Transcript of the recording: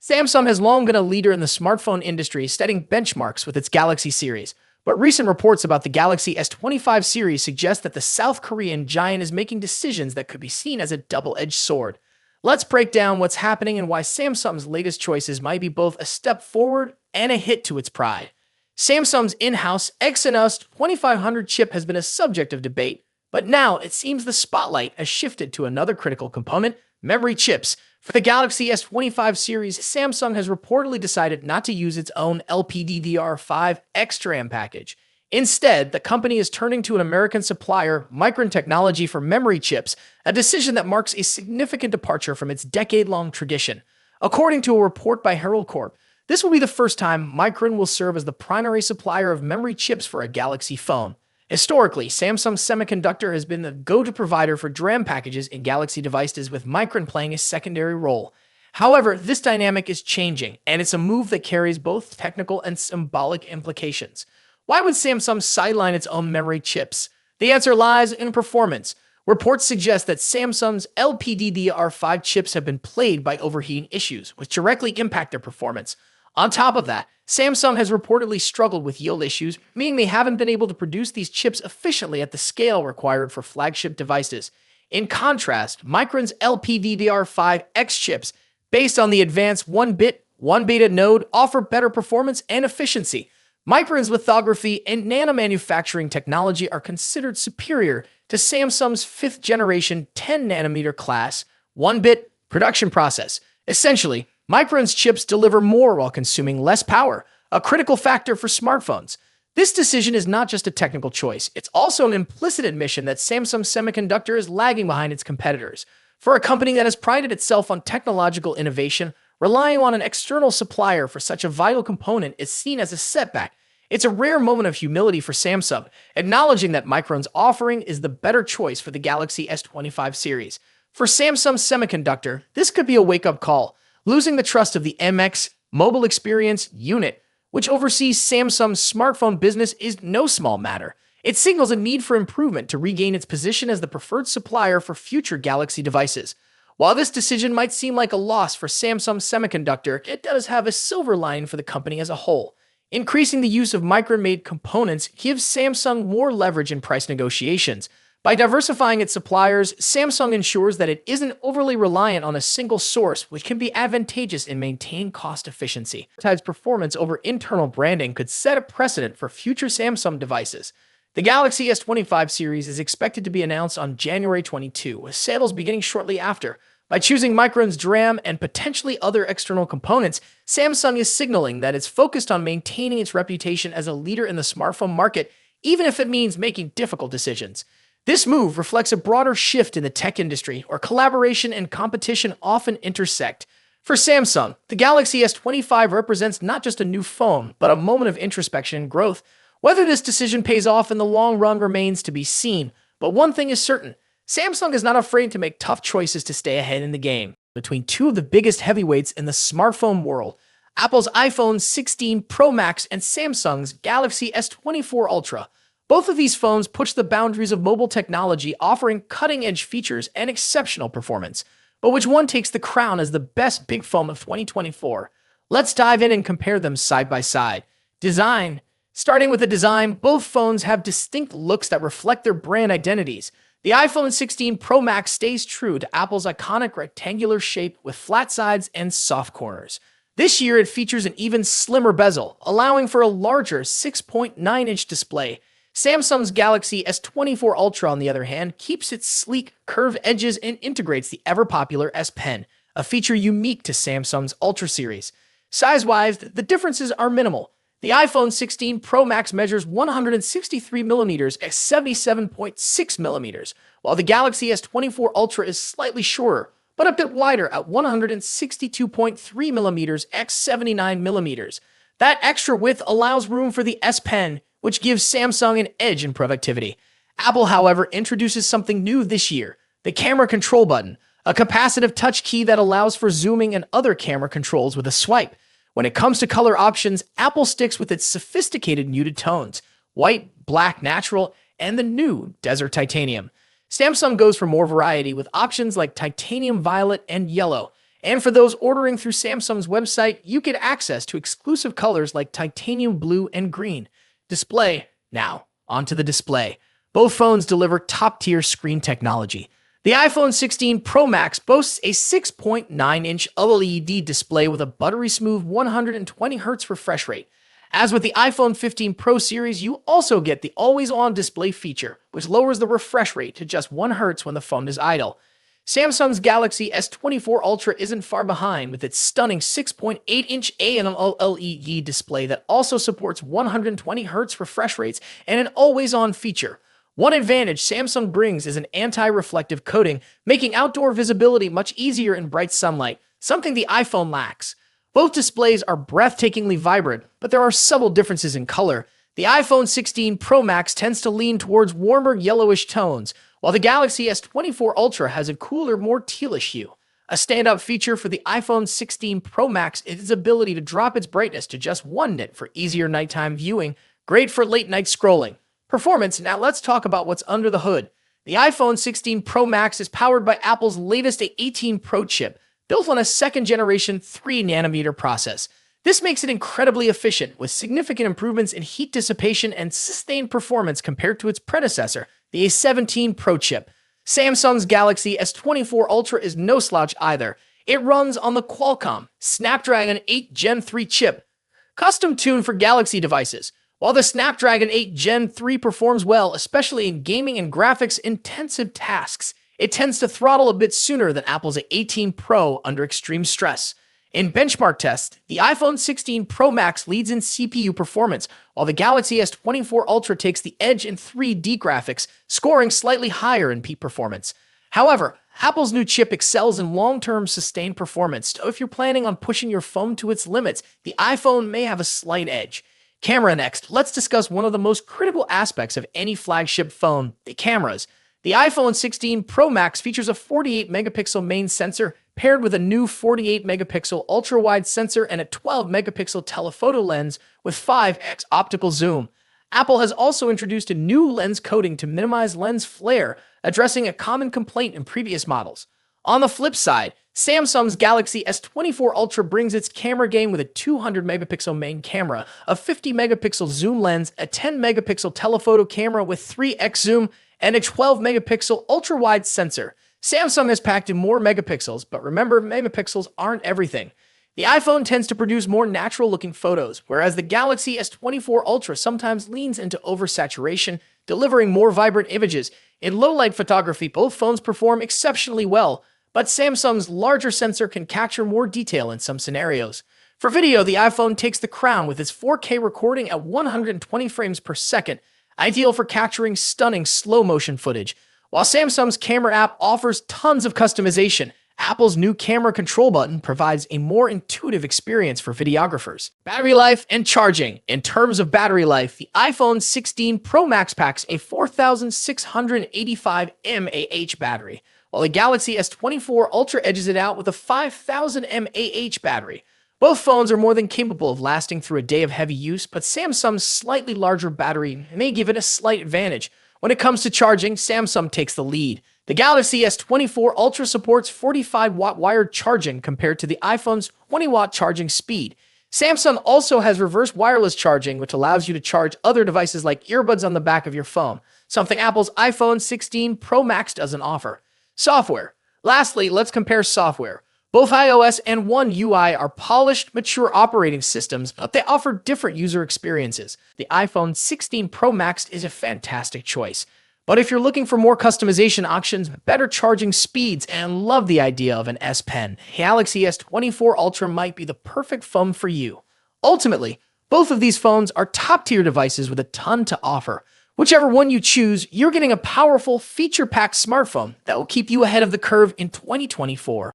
Samsung has long been a leader in the smartphone industry, setting benchmarks with its Galaxy series. But recent reports about the Galaxy S25 series suggest that the South Korean giant is making decisions that could be seen as a double-edged sword. Let's break down what's happening and why Samsung's latest choices might be both a step forward and a hit to its pride. Samsung's in-house Exynos 2500 chip has been a subject of debate, but now it seems the spotlight has shifted to another critical component: memory chips. For the Galaxy S25 series, Samsung has reportedly decided not to use its own LPDDR5 XDRAM package. Instead, the company is turning to an American supplier, Micron Technology, for memory chips, a decision that marks a significant departure from its decade-long tradition. According to a report by Herald Corp, this will be the first time Micron will serve as the primary supplier of memory chips for a Galaxy phone. Historically, Samsung Semiconductor has been the go-to provider for DRAM packages in Galaxy devices, with Micron playing a secondary role. However, this dynamic is changing, and it's a move that carries both technical and symbolic implications. Why would Samsung sideline its own memory chips? The answer lies in performance. Reports suggest that Samsung's LPDDR5 chips have been plagued by overheating issues, which directly impact their performance. On top of that, Samsung has reportedly struggled with yield issues, meaning they haven't been able to produce these chips efficiently at the scale required for flagship devices. In contrast, Micron's LPDDR5X chips, based on the advanced 1-bit, 1-beta node, offer better performance and efficiency. Micron's lithography and nanomanufacturing technology are considered superior to Samsung's 5th-generation 10-nanometer class 1-bit production process. Essentially, Micron's chips deliver more while consuming less power, a critical factor for smartphones. This decision is not just a technical choice, it's also an implicit admission that Samsung Semiconductor is lagging behind its competitors. For a company that has prided itself on technological innovation, relying on an external supplier for such a vital component is seen as a setback. It's a rare moment of humility for Samsung, acknowledging that Micron's offering is the better choice for the Galaxy S25 series. For Samsung Semiconductor, this could be a wake-up call. Losing the trust of the MX Mobile Experience Unit, which oversees Samsung's smartphone business, is no small matter. It signals a need for improvement to regain its position as the preferred supplier for future Galaxy devices. While this decision might seem like a loss for Samsung Semiconductor, it does have a silver lining for the company as a whole. Increasing the use of Micron-made components gives Samsung more leverage in price negotiations. By diversifying its suppliers, Samsung ensures that it isn't overly reliant on a single source, which can be advantageous in maintaining cost efficiency. Advertised performance over internal branding could set a precedent for future Samsung devices. The Galaxy S25 series is expected to be announced on January 22, with sales beginning shortly after. By choosing Micron's DRAM and potentially other external components, Samsung is signaling that it's focused on maintaining its reputation as a leader in the smartphone market, even if it means making difficult decisions. This move reflects a broader shift in the tech industry, where collaboration and competition often intersect. For Samsung, the Galaxy S25 represents not just a new phone, but a moment of introspection and growth. Whether this decision pays off in the long run remains to be seen, but one thing is certain: Samsung is not afraid to make tough choices to stay ahead in the game. Between two of the biggest heavyweights in the smartphone world, Apple's iPhone 16 Pro Max and Samsung's Galaxy S24 Ultra, both of these phones push the boundaries of mobile technology, offering cutting-edge features and exceptional performance. But which one takes the crown as the best big phone of 2024? Let's dive in and compare them side by side. Design. Starting with the design, both phones have distinct looks that reflect their brand identities. The iPhone 16 Pro Max stays true to Apple's iconic rectangular shape with flat sides and soft corners. This year, it features an even slimmer bezel, allowing for a larger 6.9-inch display. Samsung's Galaxy S24 Ultra, on the other hand, keeps its sleek, curved edges and integrates the ever-popular S Pen, a feature unique to Samsung's Ultra series. Size-wise, the differences are minimal. The iPhone 16 Pro Max measures 163mm at 77.6mm, while the Galaxy S24 Ultra is slightly shorter, but a bit wider at 162.3mm x 79mm. That extra width allows room for the S Pen, which gives Samsung an edge in productivity. Apple, however, introduces something new this year: the camera control button, a capacitive touch key that allows for zooming and other camera controls with a swipe. When it comes to color options, Apple sticks with its sophisticated muted tones: white, black, natural, and the new Desert Titanium. Samsung goes for more variety with options like titanium violet and yellow, And for those ordering through Samsung's website, you get access to exclusive colors like titanium blue and green. Display. Now, onto the display. Both phones deliver top-tier screen technology. The iPhone 16 Pro Max boasts a 6.9-inch OLED display with a buttery-smooth 120Hz refresh rate. As with the iPhone 15 Pro series, you also get the always-on display feature, which lowers the refresh rate to just 1 Hz when the phone is idle. Samsung's Galaxy S24 Ultra isn't far behind with its stunning 6.8-inch AMOLED display that also supports 120Hz refresh rates and an always-on feature. One advantage Samsung brings is an anti-reflective coating, making outdoor visibility much easier in bright sunlight, something the iPhone lacks. Both displays are breathtakingly vibrant, but there are subtle differences in color. The iPhone 16 Pro Max tends to lean towards warmer yellowish tones, while the Galaxy S24 Ultra has a cooler, more tealish hue. A standout feature for the iPhone 16 Pro Max is its ability to drop its brightness to just 1 nit for easier nighttime viewing, great for late-night scrolling. Performance. Now let's talk about what's under the hood. The iPhone 16 Pro Max is powered by Apple's latest A18 Pro chip, built on a second-generation 3nm process. This makes it incredibly efficient, with significant improvements in heat dissipation and sustained performance compared to its predecessor, the A17 Pro chip. Samsung's Galaxy S24 Ultra is no slouch either. It runs on the Qualcomm Snapdragon 8 Gen 3 chip, custom-tuned for Galaxy devices. While the Snapdragon 8 Gen 3 performs well, especially in gaming and graphics-intensive tasks, it tends to throttle a bit sooner than Apple's A18 Pro under extreme stress. In benchmark tests, the iPhone 16 Pro Max leads in CPU performance, while the Galaxy S24 Ultra takes the edge in 3D graphics, scoring slightly higher in peak performance. However, Apple's new chip excels in long-term sustained performance, so if you're planning on pushing your phone to its limits, the iPhone may have a slight edge. Camera next. Let's discuss one of the most critical aspects of any flagship phone, the cameras. The iPhone 16 Pro Max features a 48-megapixel main sensor paired with a new 48-megapixel ultra-wide sensor and a 12-megapixel telephoto lens with 5x optical zoom. Apple has also introduced a new lens coating to minimize lens flare, addressing a common complaint in previous models. On the flip side, Samsung's Galaxy S24 Ultra brings its camera game with a 200-megapixel main camera, a 50-megapixel zoom lens, a 10-megapixel telephoto camera with 3x zoom, and a 12-megapixel ultra-wide sensor. Samsung has packed in more megapixels, but remember, megapixels aren't everything. The iPhone tends to produce more natural-looking photos, whereas the Galaxy S24 Ultra sometimes leans into oversaturation, delivering more vibrant images. In low-light photography, both phones perform exceptionally well, but Samsung's larger sensor can capture more detail in some scenarios. For video, the iPhone takes the crown with its 4K recording at 120 frames per second, ideal for capturing stunning slow-motion footage. While Samsung's camera app offers tons of customization, Apple's new camera control button provides a more intuitive experience for videographers. Battery life and charging. In terms of battery life, the iPhone 16 Pro Max packs a 4,685 mAh battery, while the Galaxy S24 Ultra edges it out with a 5,000 mAh battery. Both phones are more than capable of lasting through a day of heavy use, but Samsung's slightly larger battery may give it a slight advantage. When it comes to charging, Samsung takes the lead. The Galaxy S24 Ultra supports 45-watt wired charging compared to the iPhone's 20-watt charging speed. Samsung also has reverse wireless charging, which allows you to charge other devices like earbuds on the back of your phone, something Apple's iPhone 16 Pro Max doesn't offer. Software. Lastly, let's compare software. Both iOS and One UI are polished, mature operating systems, but they offer different user experiences. The iPhone 16 Pro Max is a fantastic choice. But if you're looking for more customization options, better charging speeds, and love the idea of an S Pen, Galaxy S24 Ultra might be the perfect phone for you. Ultimately, both of these phones are top-tier devices with a ton to offer. Whichever one you choose, you're getting a powerful, feature-packed smartphone that will keep you ahead of the curve in 2024.